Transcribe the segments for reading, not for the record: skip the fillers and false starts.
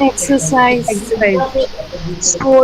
Exercise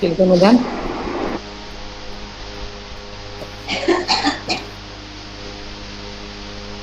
Silkemudan.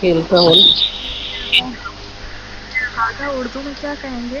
Silkehol. आगा उर्दू में क्या कहेंगे?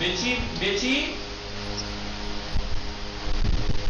बेची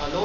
हेलो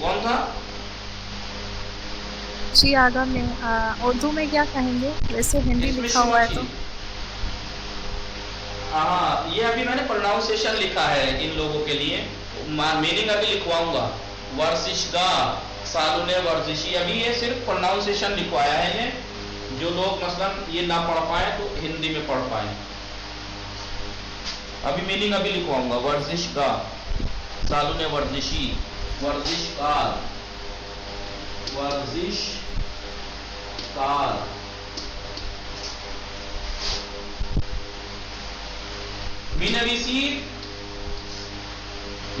कौन था? जी आगा में उर्दू में क्या कहेंगे? वैसे हिंदी इसमें लिखा हुआ है तो हाँ ये अभी मैंने प्रोनाउंसिएशन लिखा है इन लोगों के लिए. मीनिंग अभी लिखवाऊंगा. वर्जिशगाह सालुन वर्जिशी. अभी ये सिर्फ प्रोनाउंसिएशन लिखवाया है ये, जो लोग मसलन ये ना पढ़ पाए तो हिंदी में पढ़ पाए. अभी मीनिंग अभी लिखवाऊंगा. वर्जिशगाह सालुन वर्जिशी. वर्जिशकार वर्जिशकार मीनवीसी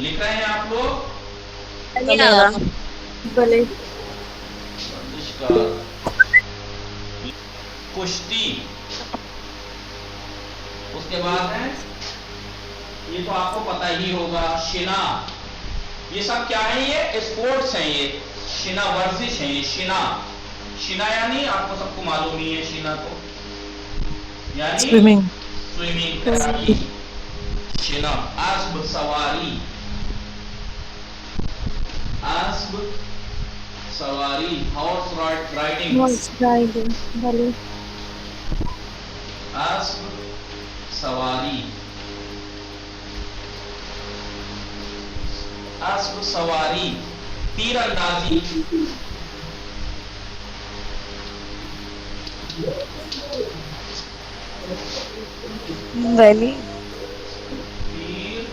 लिख रहे हैं आप लोग? भले वर्जिश का कुश्ती, उसके बाद है ये तो आपको पता ही होगा शिना। ये सब क्या है? ये स्पोर्ट्स हैं, ये शिना वर्जिश है। ये शिना, शिना यानी आपको सबको मालूम ही है, शिना तो यानी स्विमिंग, स्विमिंग, तैराकी। शिना, अस्ब सवारी, अस्ब सवारी, हॉर्स राइडिंग, हॉर्स राइडिंग। भले अस्ब सवारी, अस्ब सवारी। तीरंदाजी, भले तीर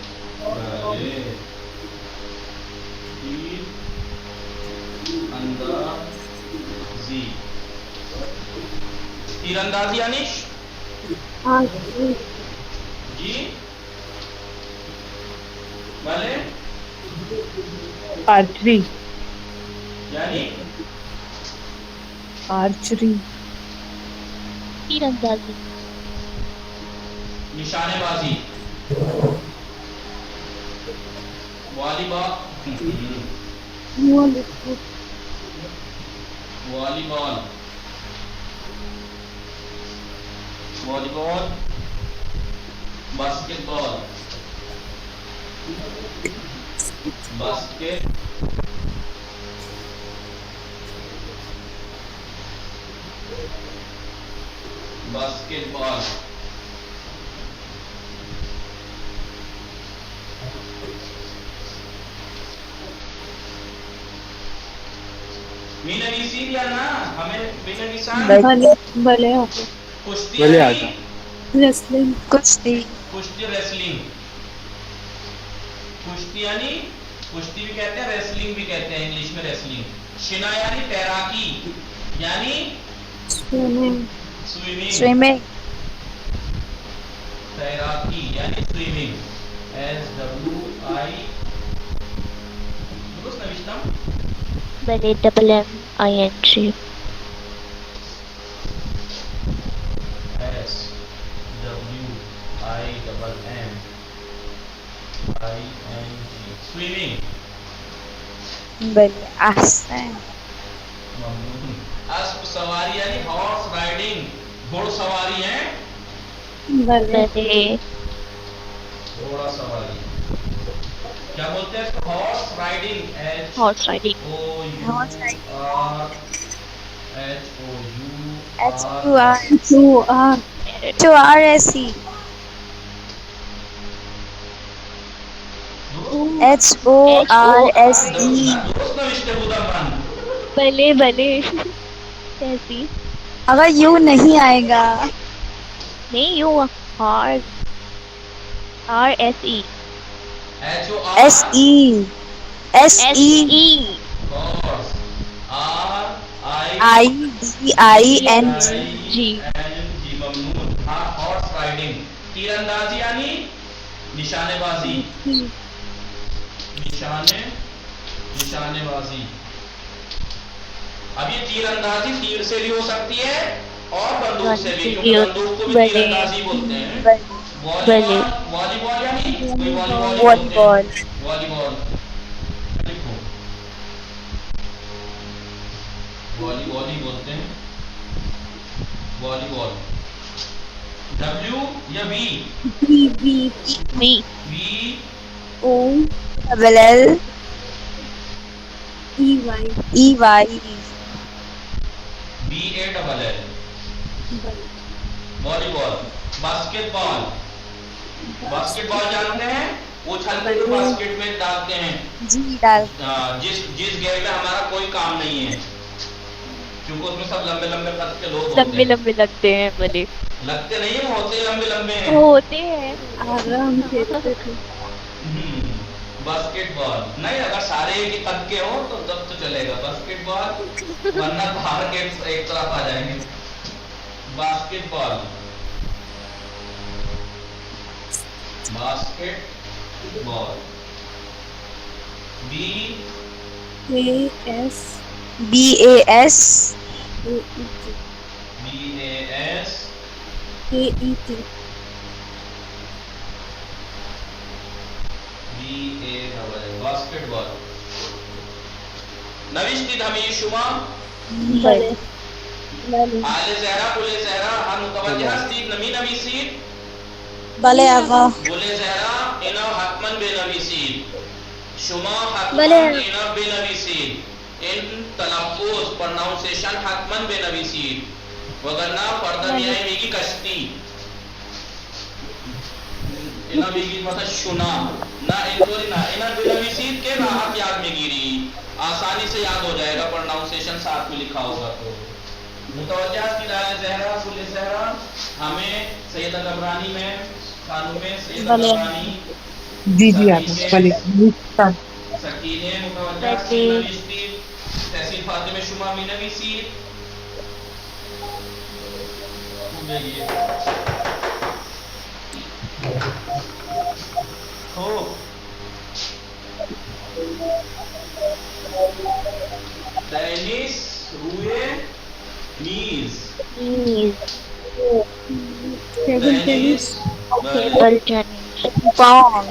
अंदाजी, तीरंदाजी यानी आर्चरी। जी भले आर्चरी, यानी आर्चरी, तीरंदाजी, निशानेबाजी, volleyball, volleyball, volleyball, basketball, basket, basketball, मीनवीसी दिया ना हमें, मीनवीसान भले भले कुश्ती भले यानी आता। रेसलिंग। कुश्ती, कुश्ती, रेसलिंग। कुश्ती यानी कुश्ती भी कहते हैं, रेसलिंग भी कहते हैं, इंग्लिश में रेसलिंग। शिना यानी तैराकी, यानी स्विमिंग। स्विमिंग, स्विमिंग, तैराकी यानी स्विमिंग, SWI। नविष्टम भले MMING, SWIMMING, स्विमिंग। भले आसन, अस्प सवारी यानी हॉर्स राइडिंग, घोड़सवारी है, भले भले घोड़ा सवारी। क्या बोलते हैं इसको? Horse riding, horse riding, Horse riding. HOUR। Two R HORSE, HORSE। भले कैसी अगर यू नहीं आएगा, नहीं U horse, RSE, SE, SE, IDING, horse riding. तीरंदाजी यानी निशानेबाजी, निशानेबाजी। अब ये तीरंदाजी तीर से भी हो सकती है और बंदूक से भी, क्योंकि बंदूक को भी तीरंदाजी बोलते हैं। वॉलीबॉल, वॉलीबॉल यानी कोई वॉलीबॉल ही बोलते हैं। वॉलीबॉल लिखो, वॉलीबॉल ही बोलते हैं, वॉलीबॉल। W या V? V, V LL EY EY, BALL, volleyball. Basketball, basketball जानते हैं? उछलते हुए बास्केट में डालते हैं, जी डाल, जिस गेम में हमारा कोई काम नहीं है, क्योंकि उसमें सब लंबे लंबे कद के लोग होते लंबे हैं। लंबे लगते हैं भले, लगते नहीं है, होते लंबे लंबे हैं। होते हैं। आराम खेलते थे। बास्केटबॉल नहीं, अगर सारे एक ही कद के हो तो तब तो चलेगा बास्केटबॉल, वरना बाहर के एक तरफ आ जाएंगे। Basketball, basketball. B AS BAS AET BAS AET basketball. नविश्तित हमी शुमा बले बले आले ज़हरा कुले ज़हरा हम मुतवज्जिह स्तीत नमी नवीसीत बले आगा बुले ज़हरा इना हतमन बेनवीसीत शुमा बले। हतमन इना बेनवीसीत इन तलफ़्फ़ुज़ प्रोनाउंसिएशन हतमन बेनवीसीत वगरना फर्दमियाई मीगी कश्ती इना मीगी मतलब शुना ना इंदोरी ना इना बेनवीसीत के राहत याद में गिरी आसानी से याद हो जाएगा प्रोनाउंसिएशन साथ में लिखा होगा तो मुतवज्जिह की दाल ज़हरा कुले ज़हरा हमें सैयदा गबरानी में खानों में सैयदा भले। गबरानी जी जी आप भले सकीने मुतवज्जिह की भले। नविश्ती तहसील फातिमे शुमा में नवीसी हो टेनिस रुए नीज table tennis table tennis. Ball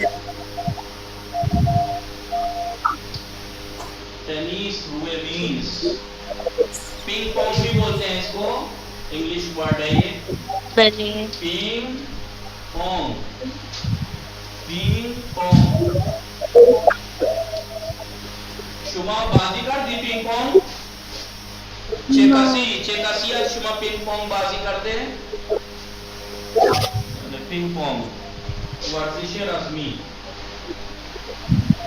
tennis रुए मीन्स पिंग पोंग भी बोलते हैं इसको इंग्लिश वर्ड है ये बले पिंग पोंग पिंग पोंग शुमा बाजीगर दी पिंग पोंग चेकासी आज शुमा पिंग पोंग बाजी करते हैं पिंग पोंग वर्जिश रस्मी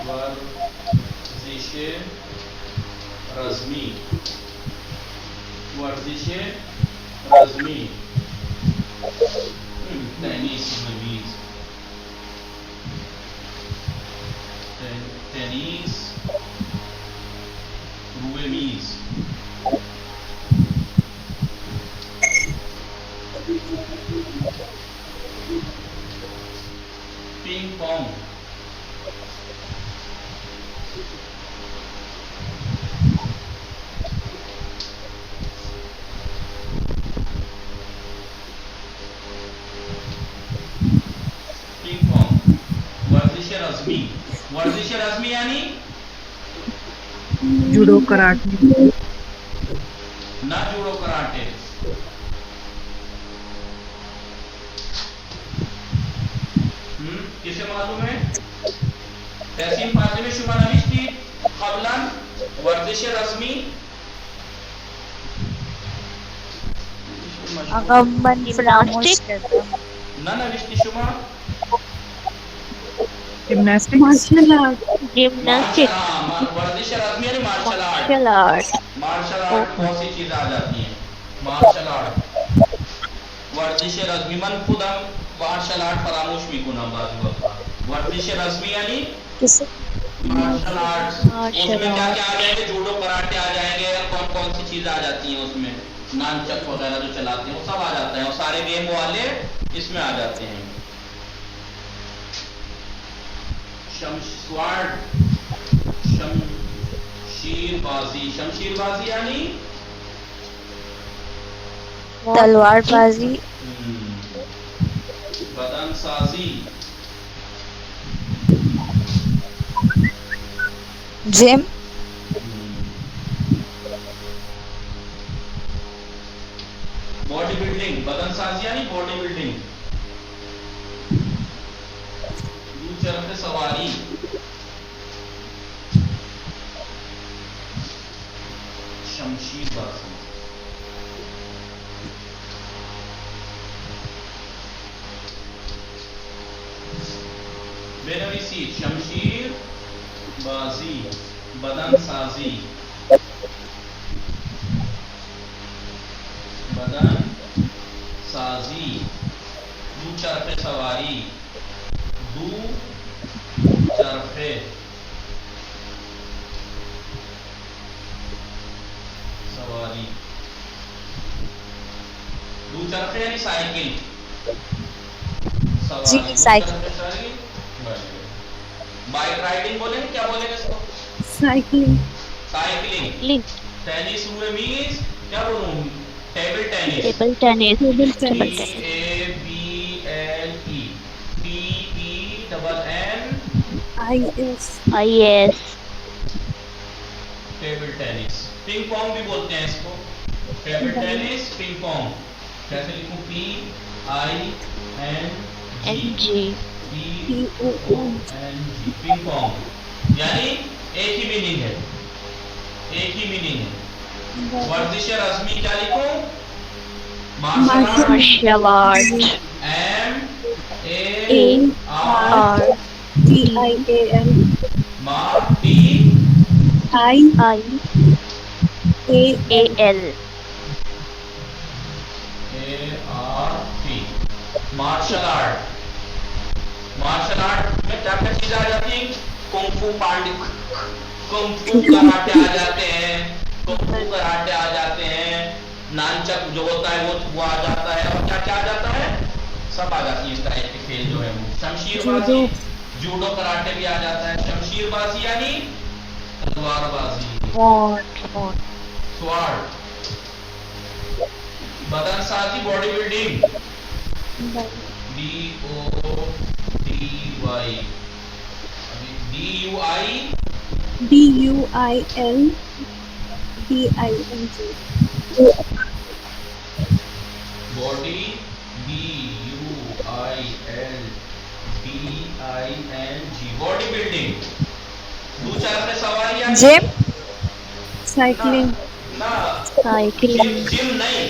वर्जिश रज़मी वर्जिश रज़मी टेनिस मीन्स टेनिस रुए मीन्स पिंग पोंग वर्जिश रज़मी यानी जूडो कराटे ना जूडो कराटे किसे मालूम है तहसीन फातिमे शुमा नविश्ती क़ब्लन वर्जिश रज़मी आगा मन फरामोश करता ना नविश्ती शुमा जिम्नास्टिक्स मार्शल आर्ट जिम्नास्टिक वर्जिश रज़मी यानी martial art martial art. Martial art बहुत सी चीजें आ जाती हैं मार्शल आर्ट वर्जिश रज़मी मन खुद हम मार्शल आर्ट फरामोश भी कुना बाजू वर्जिश रज़मी यानी किसे मार्शल आर्ट्स मार्शल उसमें क्या आर्ट। क्या आ जाएंगे जूडो कराटे आ जाएंगे और कौन कौन सी चीजें आ जाती हैं उसमें नानचक वगैरह जो चलाते हैं वो सब आ जाता है और सारे गेम वाले इसमें आ जाते हैं शमशीरबाजी यानी तलवारबाजी बदनसाजी जिम बॉडी बिल्डिंग बदनसाजी यानी बॉडी बिल्डिंग चरख सवारी शमशीरबाजी बेनवीसी शमशीर बाजी बदनसाजी बदन साजी दू चरखे सवारी दू चरखे सवारी दू चरखे यानी साइकिल जी, सवारी। साइकिल। बाइक राइडिंग बोलेंगे, क्या बोलेंगे इसको? साइकिलिंग। साइकिलिंग। लिंक टेनिस हुए मीन्स क्या बोलूं? Table tennis. Table tennis table T tennis. A B L E T E double N IS। IAS table tennis. Ping pong भी बोलते हैं इसको। Table tennis, ping pong. कैसे लिखूं? PING PONG। पिंग पोंग यानी एक ही मीनिंग है, एक ही मीनिंग है। वर्जिश रस्मी क्या लिखूं? Martial art MARTIAL। IAL। ART। Martial art. Martial art में क्या क्या चीज आ जाती है? कुंफू पांडे, कुंफू कराटे आ जाते हैं, कुंफू कराटे आ जाते हैं, नानचक जो होता है वो आ जाता है, और क्या क्या आ जाता है? सब आ जाती है इस तरह के खेल जो है वो। शमशीरबाजी, जूडो कराटे भी आ जाता है। शमशीरबाजी यानी तलवारबाजी, स्वार्ड। बदनसाजी, body building, BODY, DUILDING। Body BUILDING, body building. दूसरा अपने सवारी यानी जिम। साइकिलिंग। ना साइकिलिंग जिम नहीं,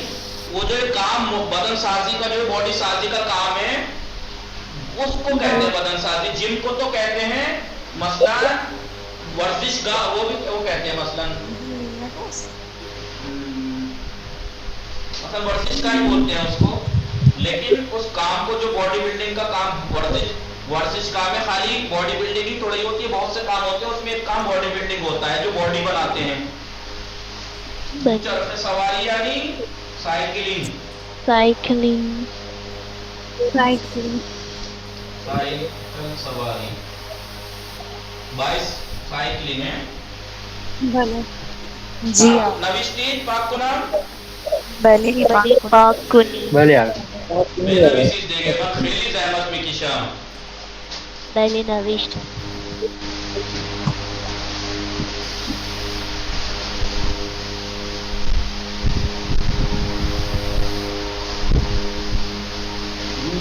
वो जो एक काम बदन साजी का, जो बॉडी साजी का काम है, उसको कहते हैं बदन साजी। जिम को तो कहते हैं मसलन वर्जिश गाह, वो कहते हैं मसलन वर्जिश गाह ही बोलते हैं उसको। लेकिन उस काम को, जो बॉडी बिल्डिंग का काम, वर्जिश गाह में खाली बॉडी बिल्डिंग ही थोड़ी होती है, बहुत से काम होते हैं, उसमें एक काम बॉडी बिल्डिंग होता है, जो बॉडी बनाते हैं। सवारी यानी साइकिलिंग। Cycling cycling. साइकिल सवारी। 22 साइकिलिंग है। भले। जी हाँ। नविष्टि पाक को नाम भले ही पाकुनी भले यार मेरा विशेष देंगे पर खेली जहमत में की शाम। भले नविष्ट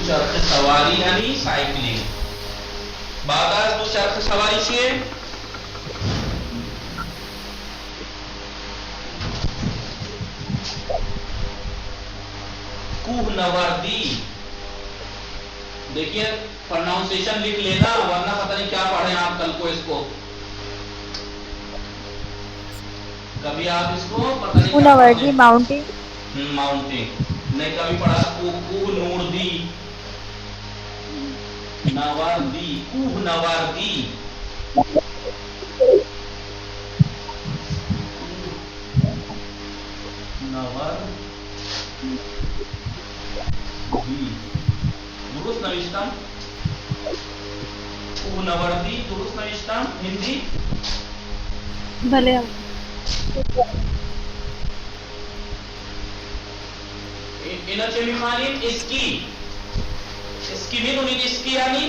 चरखे सवारी यानी साइकिलिंग। बागास दो चरखे सवारी छे। कुहनवर्दी। देखिए प्रोनाउंसिएशन लिख लेना, वरना पता नहीं क्या पढ़े आप कल को इसको। कभी आप इसको पता नहीं कुहनवर्दी माउंटेन। माउंटेन नहीं कभी पढ़ा। कुहनवर्दी, नवर्दी, कुहनवर्दी। दुरुस्त नविष्टम। कुहनवर्दी दुरुस्त नविष्टम। हिंदी भले। इनचेमी खानिन इसकी, इसकी भी तो नहीं, इसकी यानी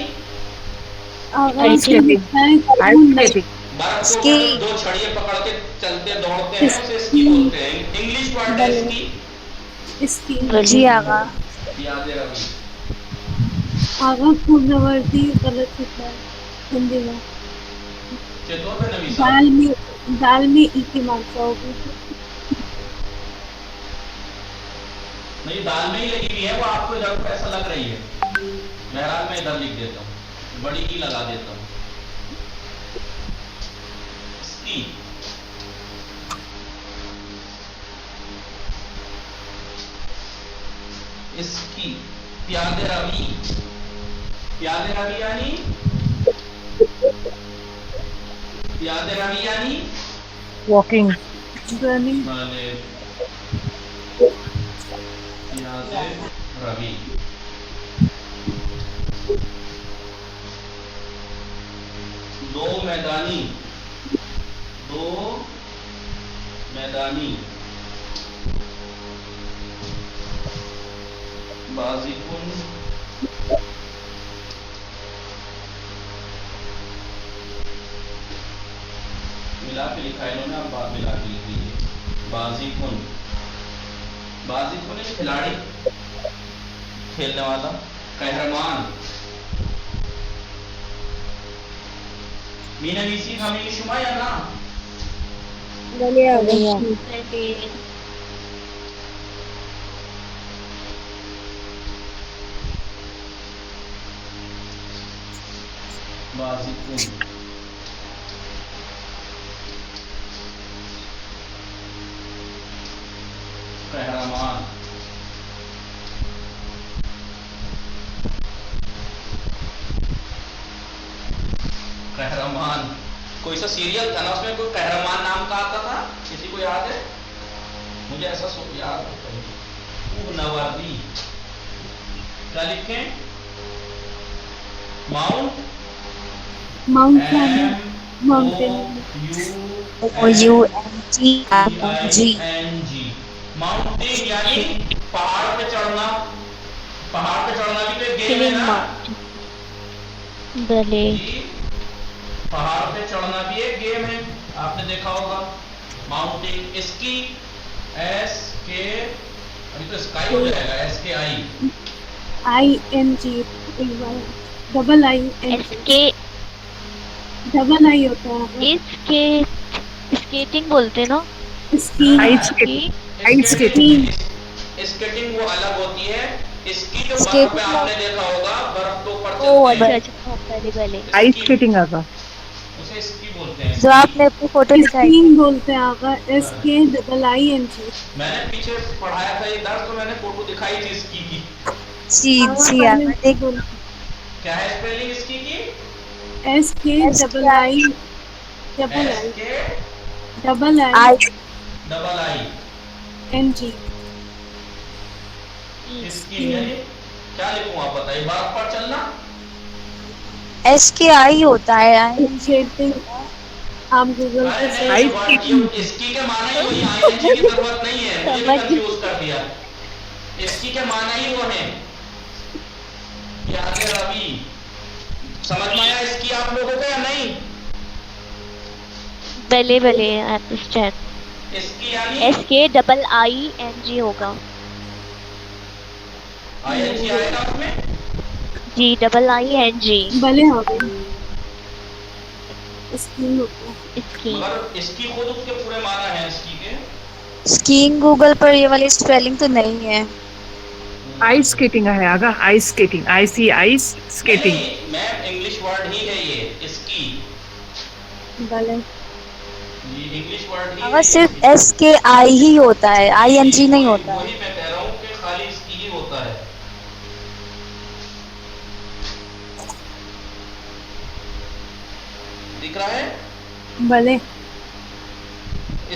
बर्फ को दो छड़िए पकड़ के चलते दौड़ते हैं, उसे इसकी बोलते हैं। इंग्लिश वर्ड है इसकी। इसकी। जी आगा। याद है रवि। आगा कुहनवर्दी गलत होता है हिंदी में। चेतोर पे नवीसा। दाल में ई की मात्रा होगी। नहीं दाल में ही लगी हुई है वो, आपको इधर को ऐसा लग रही है। बहरहाल मैं इधर लिख देता हूँ, बड़ी ई लगा देता हूँ। इसकी इसकी। प्यादे रवि। प्यादे रवि यानी प्यादे रवि यानी वॉकिंग रनिंग। प्यादे रवि। मैदानी, दो मैदानी, बाजिकुन मिला के लिखा है इन्होंने, आप बात मिला के लिख लीजिए। बाजिकुन, बाजिकुन एक खिलाड़ी, खेलने वाला। कहरमान, मीना वीसी हमें शुमा या ना? बले बाजिकुन, कहरमान, कहरमान। कोई सा सीरियल था ना, उसमें कोई कहरमान नाम का आता था, किसी को याद है? मुझे ऐसा याद है। नवाबी, क्या लिखें? माउंट, माउंटेन, MOUNTAING माउंटेन यानी पहाड़ पे चढ़ना। पहाड़ पे चढ़ना भी तो एक गेम है ना? बले जी, पहाड़ पे चढ़ना भी एक गेम है, आपने देखा होगा। माउंटेन, स्की, SK, अभी तो स्काई हो जाएगा, SKI, ING, डबल ING, इसके डबल आई होता है। इसके स्केटिंग बोलते ना। Ski, ice skating. स्केटिंग वो अलग होती है। स्की जो बर्फ Skating पे आपने देखा होगा, बर्फ के ऊपर ओ चलते हैं, अच्छा, बले बले आइस स्केटिंग आगा। उसे स्की बोलते हैं। जो आपने अपनी फोटो दिखाई स्कीइंग बोलते हैं आगा, SK डबल ING। मैंने पीछे पढ़ाया था ये दर्स, तो मैंने फोटो दिखाई थी स्की की। जी हाँ, देख क्या है स्पेलिंग स्की की? SK double I double I SK double I I double I, NG। Ski यानी क्या लिखूं आप बताइए? बर्फ पर चलना। SKI होता है। स्केटिंग, आप गूगल पे अरे सर्च नहीं, ये स्की के माना ही वही, ING की जरूरत नहीं है, मुझे भी कंफ्यूज कर दिया। स्की के माना ही वो है। याद है रवि, समझ में आया स्की आप लोगों को या नहीं? बले बले अंडरस्टैंड। स्की यानी SK डबल ING होगा। ING आएगा उसमें। जी डबल ING। भले हो गए। स्कीइंग होता है। इसकी मगर स्की खुद उसके पूरे माना है स्की के। स्कीइंग गूगल पर ये वाली स्पेलिंग तो नहीं है। आइस स्केटिंग है आगा, ice skating, IC ice skating. नहीं, मैं इंग्लिश वर्ड ही है ये स्की, भले ये इंग्लिश वर्ड ही अगर है। सिर्फ SKI ही होता है, ING नहीं होता। वही मैं कह रहा हूँ कि खाली स्की ही होता है। दिख रहा है? भले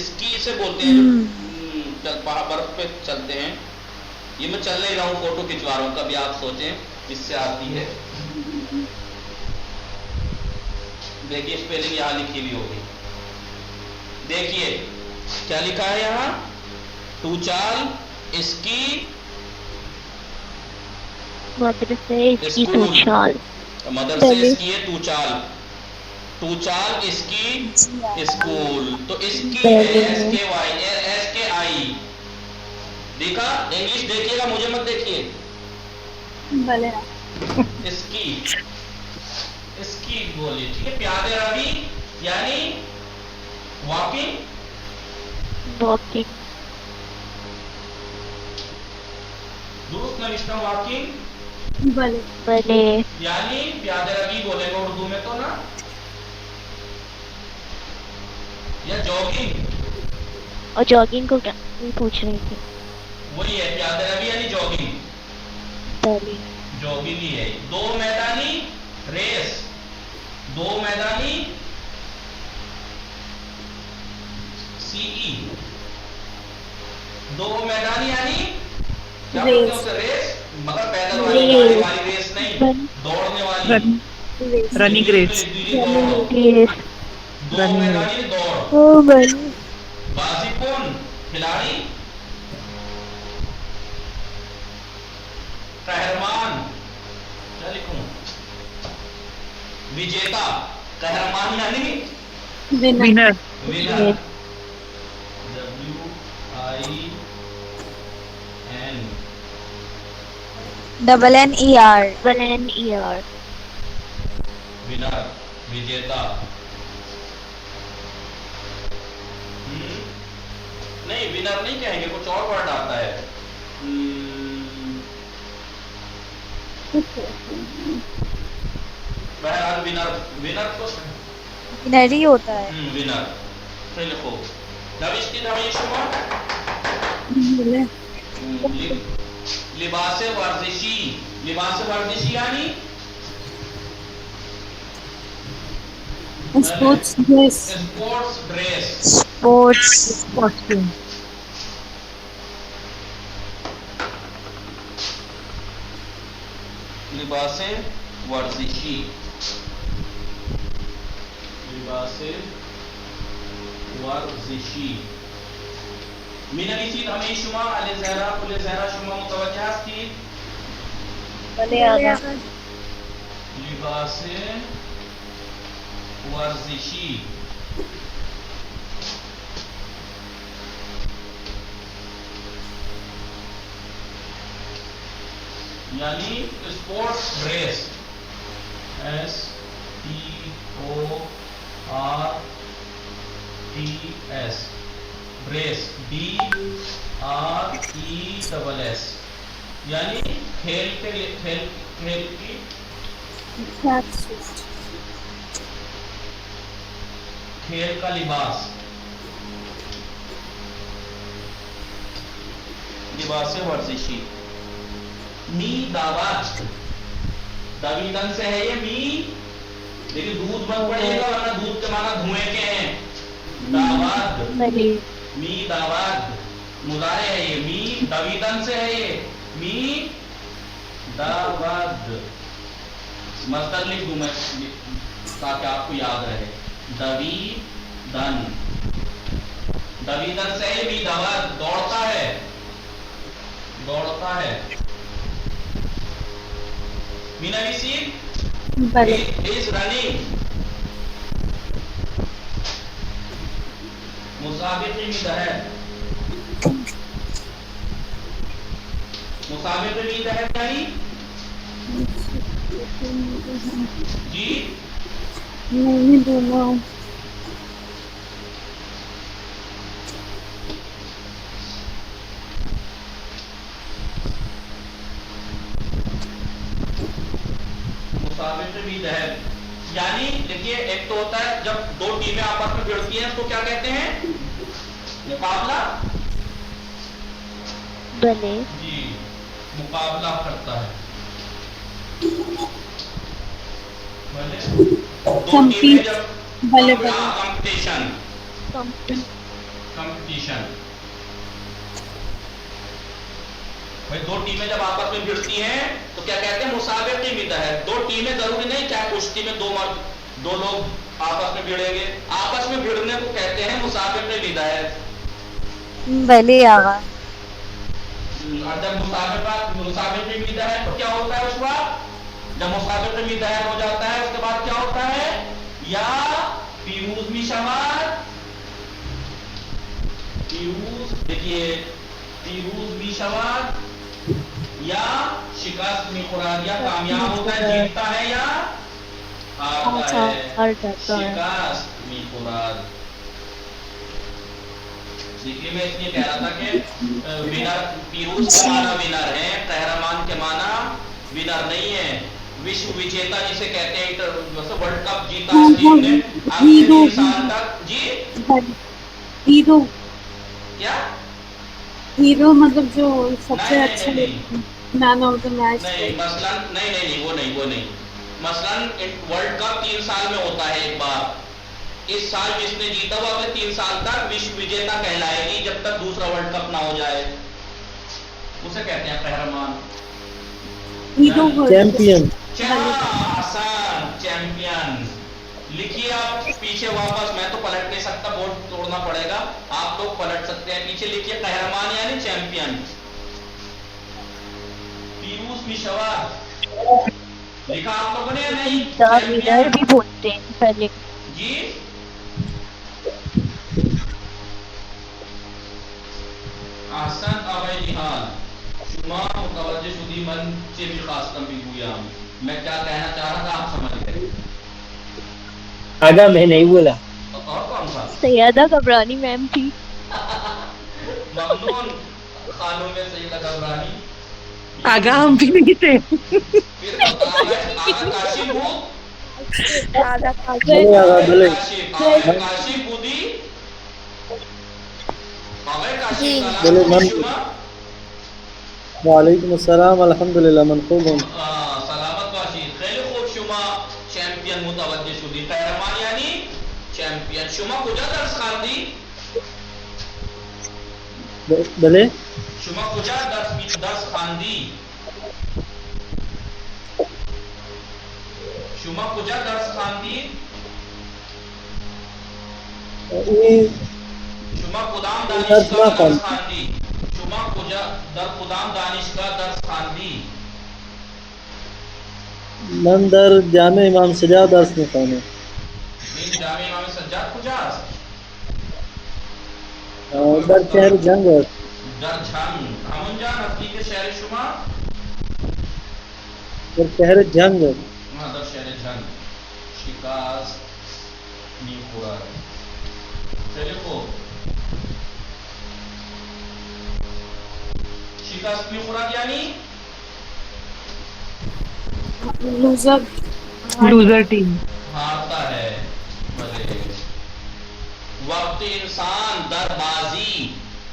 स्की से बोलते हैं जो बर्फ पे चलते हैं। ये मैं चल नहीं रहा हूँ, फोटो खिंचवा रहा हूँ, कभी आप सोचें इससे आती है। देखिए स्पेलिंग यहाँ लिखी हुई होगी, देखिए क्या लिखा है यहाँ? तू चाल, स्की, मदरसे इसकी पूछाल। मदर से इसकी है तू चाल, तू चाल इसकी स्कूल, तो इसकी है SKI। देखा? इंग्लिश देखिएगा, मुझे मत देखिए। भले इसकी इसकी बोलिए, ठीक है? प्यादे रवि यानी वॉकिंग, वॉकिंग दुरुस्त नविश्ता वॉकिंग भले बले यानी प्यादे रवि बोलेगा उर्दू में तो ना, या जॉगिंग। और जॉगिंग को क्या पूछ रही थी? वही है प्यादे रवि यानी जॉगिंग, बले जॉगिंग ही है। दो मैदानी रेस, दो मैदानी CE, दो मैदानी यानी क्या बोलते हैं उसे? रेस, मगर पैदल वाली रेस नहीं, दौड़ने वाली। Running race. रेस। दो मैदानी दौड़। ओ बड़ी बाजी कौन? खिलाड़ी। कहरमान क्या लिखूं? विजेता। कहरमान यानी winner. Winner. WIN NNER NNER। Winner विजेता। नहीं विनर नहीं कहेंगे, कुछ और वर्ड आता है। बहरहाल विनर, विनर तो विनर ही होता है। विनर। फिर लिखो दविश की दविश लिबास वर्जिशी। लिबास वर्जिशी यानी sports dress. Sports dress. Sports costume. लिबास वर्जिशी। लिबास वर्जिशी। मिनलिसी हमें शुमा अले ज़हरा कुल ज़हरा शुमा मुतवज्जह की भले आगा लिबास वर्जिशी। यानी sports dress. SPORTS dress DRESS यानी खेल के लिए खेल की खेल का लिबास। लिबास वर्जिशी। मी दावत दवीदन से है ये मी, लेकिन दूध मत पड़ेगा वरना दूध के माना धुएं के हैं। दावत मी दावत मुदारे है ये। मी दवीदन से है ये। मी दावत मस्तर लिख दूं मैं ताकि आपको याद रहे। दवीदन दवीदन से है मी दावत दौड़ता है। दौड़ता है। Meena is running। मुसाबिक़े में दहर। मुसाबिक़े में दहर यानी जी नहीं बोला। यानी देखिए एक तो होता है जब दो टीमें आपस में भिड़ती हैं तो क्या कहते हैं? मुकाबला। भले जी मुकाबला करता है। भले दो टीमें जब कंपटीशन कंपटीशन भाई दो टीमें जब आपस में भिड़ती हैं तो क्या कहते हैं? मुसाबिक़े में है। दो टीमें जरूरी नहीं क्या कुश्ती में दो लोग आपस में भिड़ेंगे। आपस में भिड़ने को कहते हैं मुसाबिक़े में है। भले आगा जब मुसाबिक़े में है तो क्या होता है उस वक्त? जब मुसाबिक़े में हो जाता है उसके बाद क्या होता है? या पीरूज में शमार पीरूज देखिए पीरूज भी शमार या शिकस्त में खुराक या कामयाब होता है जीतता है या हारता है। शिकस्त में खुराक। देखिए मैं इसलिए कह रहा था कि विनर पीरूज के माना विनर है, कहरमान के माना विनर नहीं है। विश्व विजेता जिसे कहते हैं वर्ल्ड कप जीता इस टीम ने अगले 3 साल तक। जी हीरो क्या? हीरो मतलब जो सबसे अच्छा मैन ऑफ द मैच। नहीं मसलन नहीं वो नहीं मसलन वर्ल्ड कप 3 साल में होता है एक बार। इस साल जिसने जीता वो अगले 3 साल तक विश्व विजेता कहलाएगी जब तक दूसरा वर्ल्ड कप ना हो जाए। उसे कहते हैं कहरमान। Hero champion. आसान लिखिए आप पीछे वापस, मैं तो पलट नहीं सकता, बोर्ड तोड़ना पड़ेगा, आप लोग पलट सकते हैं। पीछे लिखिए कहरमान यानी चैंपियन, पीयूष मिशवार लिखा आप लोगों ने या नहीं? द विनर भी बोलते हैं पहले। जी आसन अवय निहाल शुमा मुतवज्जे शुदी मन से भी खासतम भी हुआ। मैं क्या कहना चाह रहा था आप समझ गए? आगा मैं नहीं बोला। और कौन सा? सैयदा कबरानी मैम थी। ममनून खानों में सैयदा कबरानी। आगा हम भी नहीं थे। फिर आगा काशिफ हो, आगा काशिफ बुदी, काशिफ सलाम शुमा। वालेकुम अस्सलाम अल्हम्दुलिल्लाह मनकूबुन। सलामत बाशी खैर खूब शुमा चैंपियन मुतवज्जे शुदी कहरमान यानी चैंपियन शुमा कुजा दर्स खांदी भले शुमा कुजा दर्स खांदी शुमा कुजा दर्स खांदी शुमा कुदाम दानिशगाह दर्स खांदी शुमा कुजा दर कुदाम दानिशगाह दर्स खांदी मन दर जामे इमाम सज्जाद दर्स में खाने इन जामे इमाम सज्जाद कुजा दर शहर जंग दर छंग हमन जान असली के शहर शुमा दर शहर जंग दर शहर जंग शिकास नीपुरा चलिए को शिकास नीपुरा यानी लूजर टीम हारता है। वक्त इंसान दरबाजी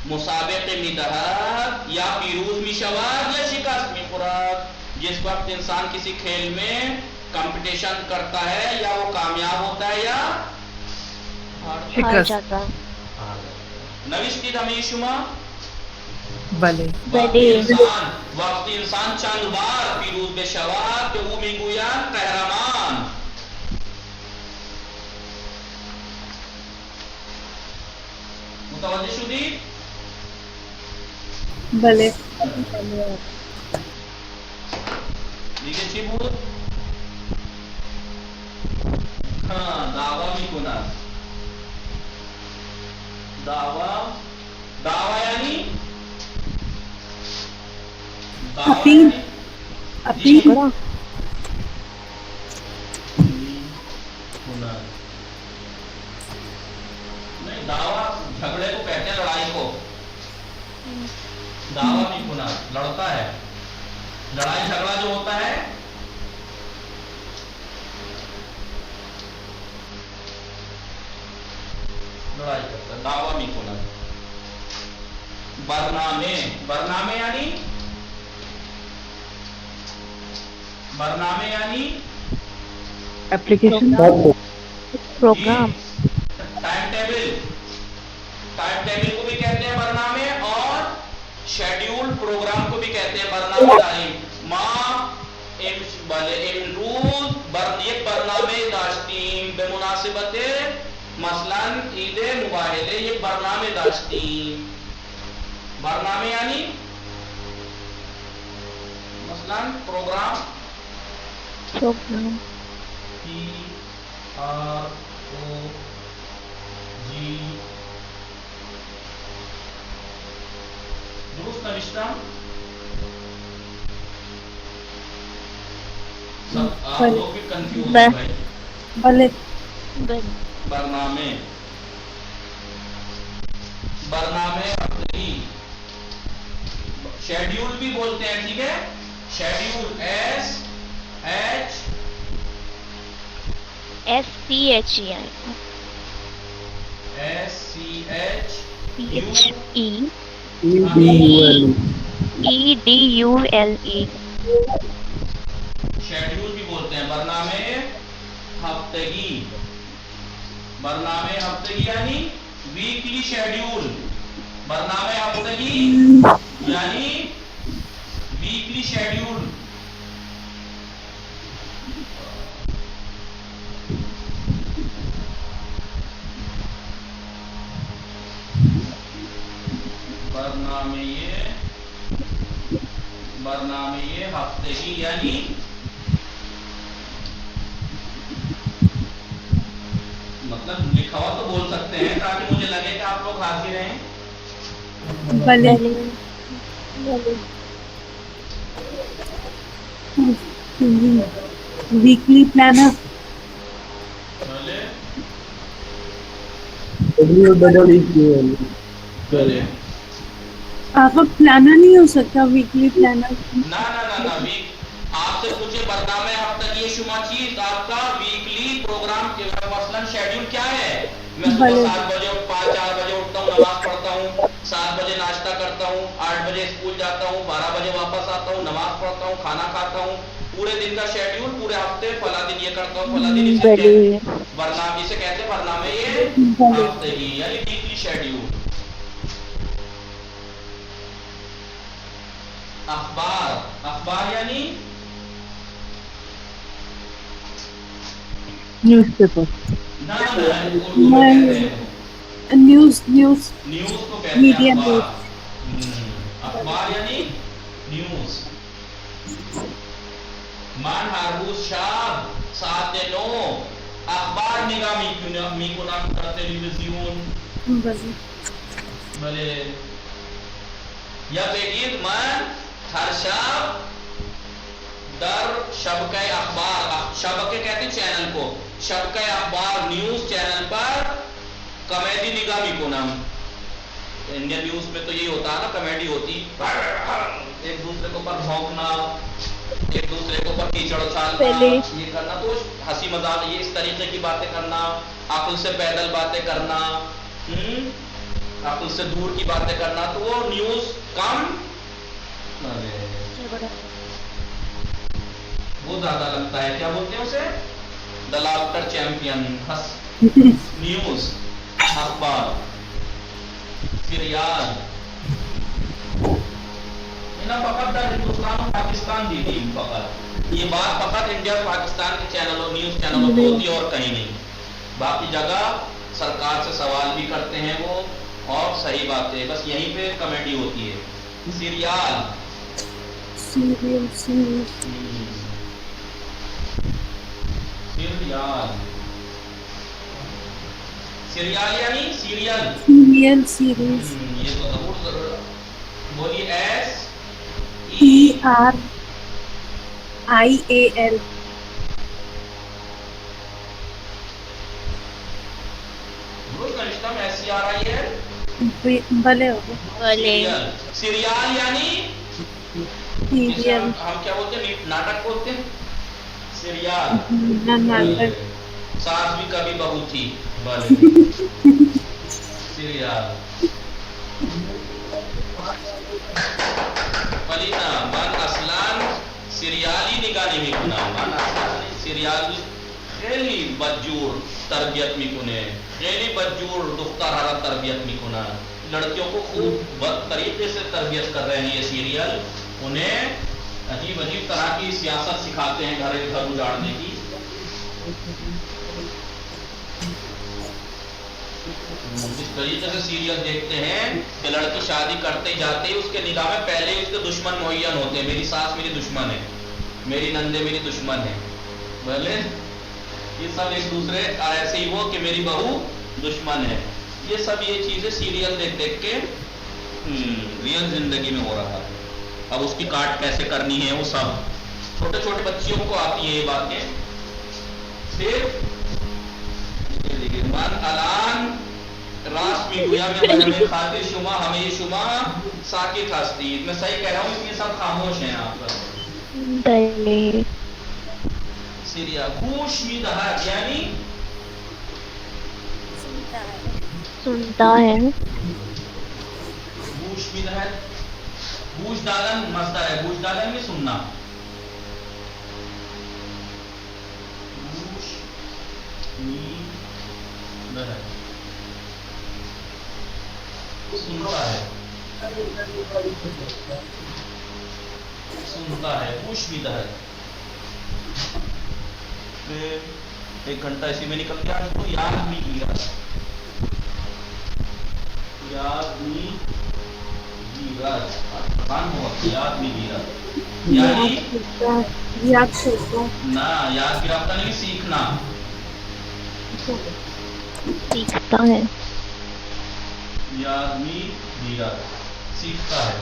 मुसाबिक़े मिदहत या पीरूज मिशवार या शिकस्त में खुराक। जिस वक्त इंसान किसी खेल में कंपटीशन करता है या वो कामयाब होता है या हार जाता। नविश्ती हमेशुमा भले वक्त इंसान चंद बार पीरूज बेशवार के वो मिगुया कहरमान। मुतवज्जे शुदी भले दिगे चिबूत हाँ दावा भी गुना दावा दावा यानी अपील अपील नहीं दावा झगड़े को कहते हैं, लड़ाई को दावा भी गुना लड़ता है। लड़ाई झगड़ा जो होता है लड़ाई करता है, दावा भी गुना। बरनामे बरनामे यानी बरनामे यानी application program time table. Time table को भी कहते हैं बरनामे और शेड्यूल प्रोग्राम को भी कहते हैं बरनामे तारीख माँ इमरूज बरनामे दाश्तीम बेमुनासिबते मसलन ईद मुबाहिले ये बरनामे दाश्तीम। बरनामे यानी मसलन प्रोग्राम प्रोग्राम PROG दुरुस्त नविश्ता सब आप लोग भी कंफ्यूज हैं भाई। भले बरनामे बरनामे अपनी शेड्यूल भी बोलते हैं, ठीक है। शेड्यूल SCHEDULE शेड्यूल भी बोलते हैं। बरनामे हफ्तेगी बरनामे हफ्तेगी यानी वीकली शेड्यूल। बरनामे हफ्तेगी यानी वीकली शेड्यूल। बरनामे हफ्ते ही, यानी मतलब लिखा हुआ तो बोल सकते हैं ताकि मुझे लगे कि आप लोग हाजिर हैं। भले वीकली प्लानर भले भले आपका प्लानर नहीं हो सकता वीकली प्लानर। ना ना ना ना वीक आपसे पूछे बरनामे हफ्ता की शुमा चीज आपका वीकली प्रोग्राम के मसलन शेड्यूल क्या है। मैं सुबह 7 बजे 4 बजे उठता हूँ, नमाज पढ़ता हूँ, 7 बजे नाश्ता करता हूँ, 8 बजे स्कूल जाता हूँ, 12 बजे वापस आता हूँ, नमाज पढ़ता हूँ, खाना खाता हूँ, पूरे दिन का शेड्यूल, पूरे हफ्ते फला दिन ये करता हूँ, फला दिन बरनामे, इसे कहते हैं बरनामे ये हफ्ते ही, यानी वीकली शेड्यूल। अखबार, अखबार यानी न्यूज़पेपर ना ना उर्दू में कहते हैं न्यूज़ न्यूज़ न्यूज को कहते हैं मीडिया अखबार। अखबार यानी न्यूज। मान हारूस शाह साते नो अखबार निगाह मीकुना टेलीविजन भले या बेगीत मन हर शब दर शबके अखबार, शबके कहते हैं चैनल को, शबके अखबार न्यूज चैनल पर कॉमेडी निगामी को नाम। इंडियन न्यूज में तो यही होता है ना, कॉमेडी होती, एक दूसरे के ऊपर भौंकना, एक दूसरे के ऊपर कीचड़ उछालना, ये करना, तो हंसी मजाक ये इस तरीके की बातें करना, अक्ल से पैदल बातें करना, अक्ल से दूर की बातें करना, तो वो न्यूज कम वो ज्यादा लगता है। क्या बोलते हैं उसे, द लाफ्टर चैंपियन न्यूज, अखबार, सीरियल फकत हिंदुस्तान और पाकिस्तान दी थी फकत, ये बात फकत इंडिया और पाकिस्तान के चैनलों न्यूज चैनलों पे होती है और कहीं नहीं। बाकी जगह सरकार से सवाल भी करते हैं वो, और सही बात है, बस यहीं पे कॉमेडी होती है। सीरियल सीरियल सीरियल सीरियल यानी सीरियल सीरियल सीरीज ये तो जरूर बोलिए, एस TRIAL SCRIL भले हो गए सीरियल यानी सीरियल हम क्या बोलते हैं, नाटक बोलते हैं सीरियल। नाटक सास भी कभी बहू थी भले सीरियल। फलीना मन असलान सीरियाली निगानी में कुना मन असलान सीरियाल खेली बज्जूर तरबियत में कुने, खेली बज्जूर दुख्तार हरा तरबियत में कुना, लड़कियों को खूब तरीके से तरबियत कर रहे हैं ये सीरियल, उन्हें अजीब अजीब तरह की सियासत सिखाते हैं घर उजाड़ने की। जिस तरीके से सीरियल देखते हैं कि लड़की शादी करते ही जाते ही उसके निगाह में पहले ही उसके दुश्मन मुहैयन होते हैं, मेरी सास मेरी दुश्मन है, मेरी नंदे मेरी दुश्मन है, भले ये सब एक दूसरे ऐसे ही हो कि मेरी बहू दुश्मन है, ये सब ये चीजें सीरियल देख देख के रियल जिंदगी में हो रहा है। अब उसकी काट कैसे करनी है वो सब छोटे छोटे बच्चियों को आती है ये बातें। फिर मन अलान रास्मी गुया में बहने खातिर शुमा हमें शुमा साकित हस्ती, मैं सही कह रहा हूँ इसलिए सब खामोश हैं यहाँ पर। सीरिया गूश मिदहत यानी सुनता है, गूश मिदहत, गूश दालन मसदर है, गूश दालन में सुनना, गूश मिदहत सुनता है, सुनता है, गूश मिदहत। एक घंटा इसी में निकल गया, तो याद नहीं किया, याद नहीं धीरज, आसान बहुत, याद भी धीरज, यानी याद करता ना याद गिरफ्ता नहीं, सीखना, सीखता है। याद भी धीरज, सीखता है।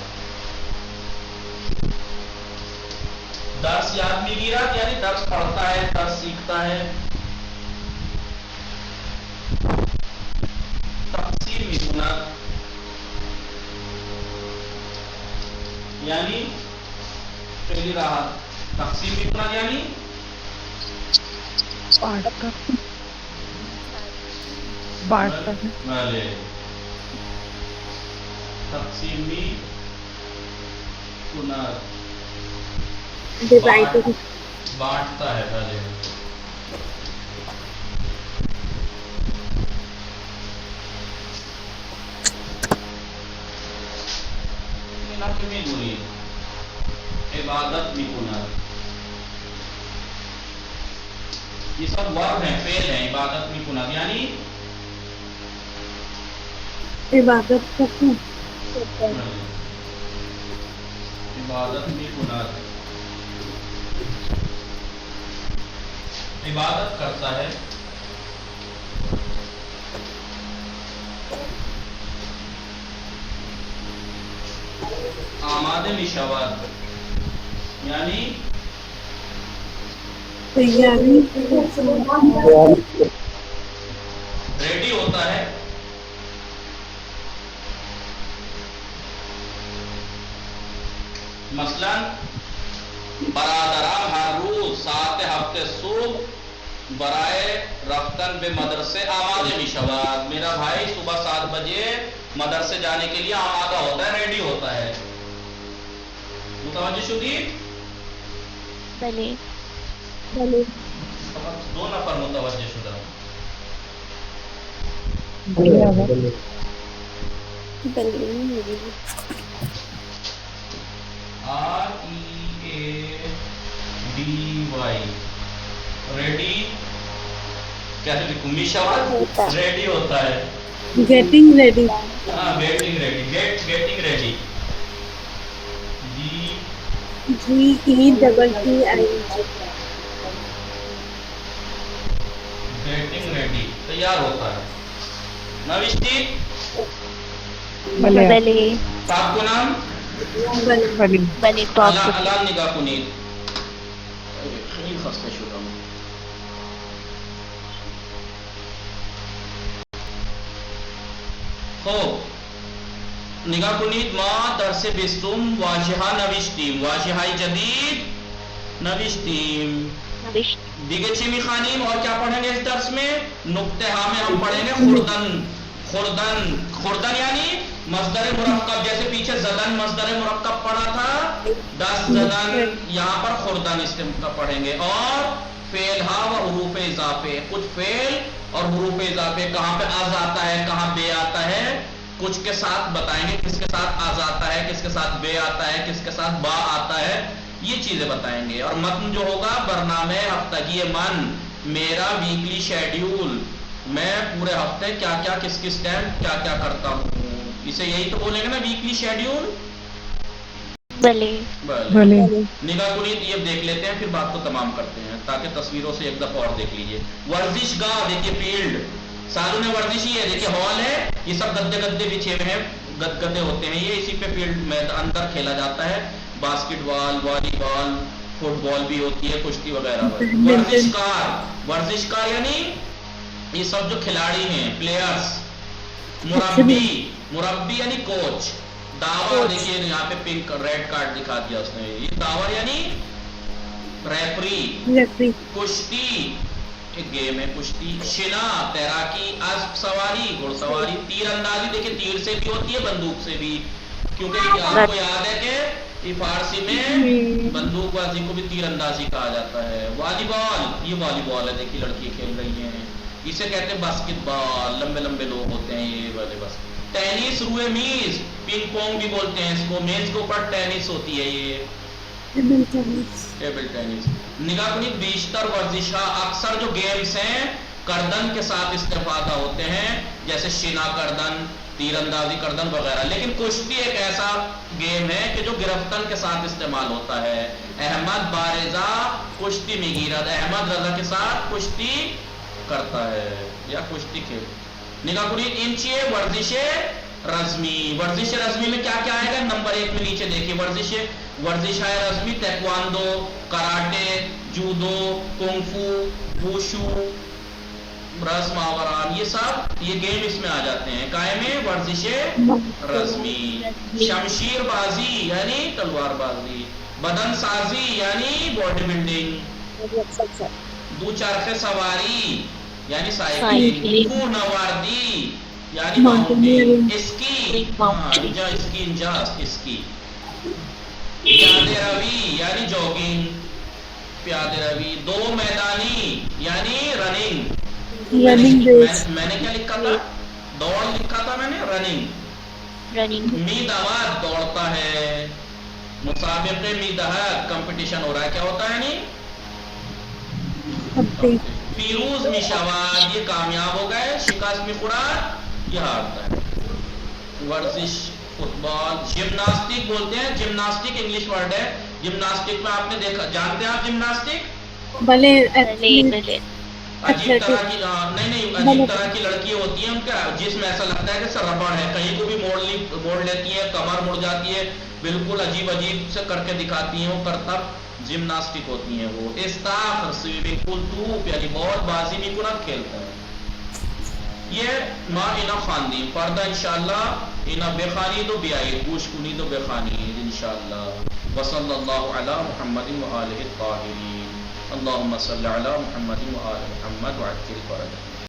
दर्स याद भी गिरफ्त यानी दर्स पढ़ता है, दर्स सीखता है। तफसीर मिकुनत यानी पहली राहत, तकसीम मिकुनत यानी बांटता है। भले तकसीमी कुनत डिवाइडेड बांटता है। भले इबादत मिकुनत, ये सब वर्ब हैं, फेल हैं। इबादत मिकुनत यानी इबादत करते हैं। इबादत मिकुनत, इबादत करता है। आमादे मिशवत यानी तैयारी रेडी होता है। मसलन बरादराम हर रोज 7 हफ्ते सुबह बराए रफ्तन बे मदरसे आमादे मिशवत, मेरा भाई सुबह 7 बजे मदरसे जाने के लिए आमादा होता है, रेडी होता है। मुतवज्जो शुदी? भले दो नफर मुतवज्जो शुदा। READY रेडी कैसे लिखूं? मिशवत रेडी होता है। गेटिंग रेडी हाँ getting ready, getting ready, GETTING getting ready, तैयार होता है। नविष्टि भले आपको नाम भले अलान निगाह कुनीत खलील खस्ते शुदा हो निगाह कुनीत मा दरसे बिस्तुम वाजिहा नविष्टीम, वाजिहाई जदीद नविष्टीम दिगेची मिखानीम। और क्या पढ़ेंगे इस दर्स में? नुक्तेहा में हम पढ़ेंगे खुर्दन, खुर्दन, खुर्दन यानी मस्दर मुरक्कब, जैसे पीछे जदन मस्दर मुरक्कब पढ़ा था, 10 जदन, यहाँ पर खुर्दन इसका पढ़ेंगे। और फेलहा व हुरूफ इजाफे, कुछ फेल और हुरूफ इजाफे, कहाँ पे अज आता है, कहाँ बे आता है, कुछ के साथ बताएंगे, किसके साथ अज आता है, किसके साथ बे आता है, किसके साथ बा आता है, ये चीजें बताएंगे। और मतन जो होगा बरनामे हफ्तगी मन, मेरा वीकली शेड्यूल, मैं पूरे हफ्ते क्या क्या किस किस टाइम क्या क्या करता हूँ, इसे यही तो बोलेंगे ना, वीकली शेड्यूल। भले निगाह कुनीत ये देख लेते हैं, फिर बात को तमाम करते हैं, ताकि तस्वीरों से एक दफा और देख लीजिए। वर्जिश गाह देखिए, फील्ड, सालों में वर्जिश ही है, देखिए हॉल है, ये सब गद्दे गद्दे बिछे हुए हैं, गद्दे होते हैं, ये इसी पे फील्ड में अंदर खेला जाता है। बास्केटबॉल, वॉलीबॉल, फुटबॉल भी होती है, कुश्ती वगैरह। वर्जिशकार, वर्जिशकार यानी ये सब जो खिलाड़ी हैं, प्लेयर्स। मुरब्बी, मुरब्बी यानी कोच। दावर देखिए यहाँ पे पिंक रेड कार्ड दिखा दिया उसने, ये दावर यानी रेफरी। कुश्ती एक गेम है, कुश्ती। शिना तैराकी, अस्प सवारी घुड़सवारी। तीरंदाजी देखिए तीर से भी होती है, बंदूक से भी, क्योंकि आपको याद है कि फारसी में बंदूकबाजी को भी तीरंदाजी कहा जाता है। वॉलीबॉल, ये वॉलीबॉल है, देखिए लड़की खेल रही हैं, इसे कहते हैं बास्केटबॉल, लंबे लंबे लोग होते हैं ये वाले। बस टेनिस, रुए मीज, पिंग पोंग भी बोलते हैं इसको, मेज के ऊपर टेनिस होती है, ये टेबल टेनिस। निगाह कुनीत बेशतर वर्जिशा, अक्सर जो गेम्स हैं करदन के साथ इस्तेफादा होते हैं, जैसे शिना करदन, तीरंदाजी, गर्दन वगैरह। लेकिन कुश्ती एक ऐसा गेम है कि जो गिरफ्तन के साथ इस्तेमाल होता है। अहमद बारिजा कुश्ती में गिरद, अहमद रजा के साथ कुश्ती करता है या कुश्ती खेल। निगाह कुरी इंचिए वर्जिश रज़मी। वर्जिश रज़मी में क्या क्या आएगा? नंबर 1 में नीचे देखिए, वर्जिश है रज़मी, taekwondo, karate, judo, kung fu, wushu, रस्मावरान, ये सब ये गेम इसमें आ जाते हैं। काय में? वर्जिश रज़मी। शमशीरबाजी यानी तलवारबाजी, बदन साजी यानी बॉडी बिल्डिंग, दो चरखे सवारी यानी साइकिलिंग, कू नवार्दी यानी माउंटेन, स्की स्की, प्यादे रवी यानी जॉगिंग, प्यादे रवी, दो मैदानी यानी रनिंग। मैंने क्या लिखा था? दौड़ लिखा था मैंने, रनिंग। मीदावाद दौड़ता है, मुसाबिक़े मीदाहत कंपटीशन हो रहा है, क्या होता है? नहीं फिरूज मिशावाद ये कामयाब हो गए, शिकस्त में खुराक ये हारता है। वर्जिश, फुटबॉल, जिम्नास्टिक बोलते हैं, जिम्नास्टिक इंग्लिश वर्ड है। जिम्नास्टिक में आपने देखा, जानते हैं आप जिम्नास्टिक? भले अजीब तरह की अजीब तरह की लड़की होती है, उनका जिसमें ऐसा लगता है कि रबड़ है, कहीं को भी मोड़ लेती है, कमर मुड़ जाती है, बिल्कुल अजीब अजीब से करके दिखाती हैं वो करतब। जिम्नास्टिक होती हैं वो। इस्ताख स्विमिंग पूल, धूप यानी बहुत बाजी भी कुनत खेलते हैं। ये माँ इना खानी पर्दा इंशाअल्लाह इना बेखानी तो बियाई गोश कुनी तो बेखानी इंशाअल्लाह। वसल्लल्लाहु अला मुहम्मदिन व आलिहि ताहिरीन। अल्लाहुम्मा सल्लि अला मुहम्मदिन व आलि मुहम्मद व अज्जिल फरजह।